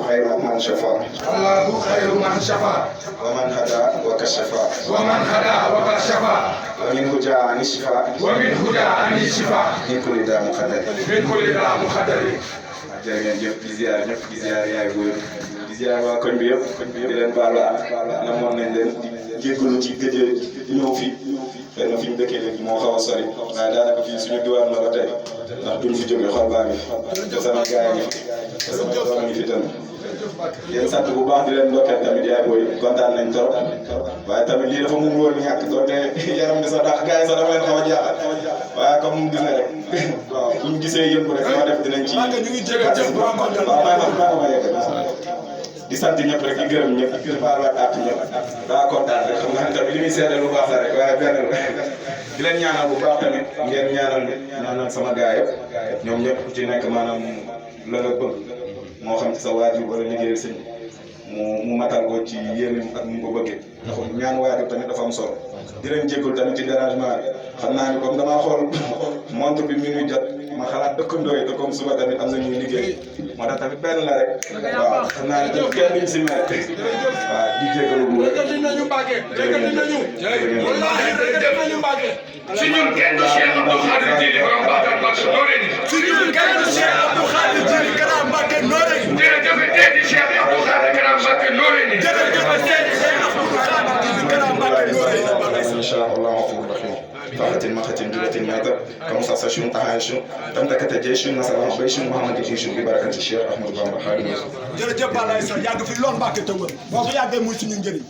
خير من شفا الله خير من شفا ومن هدى وكشفا ومن هدى وكشفا ومنه جاء عن الشفاء ومنه جاء عن الشفاء من كل داء مخدر من كل داء مخدر jërë ngeen jëf di ziar ñëpp di ziar yaay góor di ziar waa koñ bi yëpp di leen baalu àq namoon nañ leen di jéggalu ci gëj ñëw fi xëy na fi ñu dëkkee léegi moo xaw a sori waaye daanaka fii suñu diwaan la ba tey ndax duñ fi jógee xol baa ngi te sama gaay yi te sama doom ngi fi tamit yéen sant bu baax di leen ndokkeel tamit yaay booy kontaan nañ trop waaye tamit lii dafa mun woon ñàkk doonte yaram bi sax ndax gars yi sax dafa leen xaw a jaaxal waaye comme mu gis ne rek waaw bu ñu gisee yëngu rek ma def dinañ ci di sant ñëpp rek di gërëm ñëpp di baal ak ñëpp daa kontaan rek xam nga tamit li muy seede lu baax la rek waaye benn di leen ñaanal bu baax tamit ngeen ñaanal sama gars yëpp ñoom ñëpp ku ci nekk maanaam la nga bëgg moo xam ci sa waajur wala liggéeyal sëñ mu matal ko ci yéen ak mu ko bëggee ndax ñaan waajur tamit dafa am solo di leen jéggul tamit ci dérangement bi xam naa ni comme damaa xool montre bi mi ngi jot ma xalaat dëkkandoo yi te comme suba tamit am na ñuy liggéey moo tax tamit benn la rek waaw xam naa ne tamit kenn duñ si mere waaw di jéggalu bu rek dinañu Mbàkke dinañu wallahi dinañu Mbàkke si ñun kenn Cheikh Abdou Khadir Jili borom Bakar Mbacke Noreyni si ñun kenn Cheikh Abdou Khadir Jili Kara Mbacke Noreyni jërëjëf teeti Cheikh Abdou Khadir Kara Mbacke Noreyni jërëjëf teeti Cheikh Abdou Khadir Jili Kara Mbacke Noreyni إن شاء الله غفور رحيم طاقة مخة جلة ماتة كمصاصة شون تحايش تمتكة جيش نصر بيش محمد جيش ببركة الشيخ أحمد بن حالي jërëjëf Balaye Sa yàgg fi lool Mbacke te wër boo ko yàggee muy suñu njëriñ.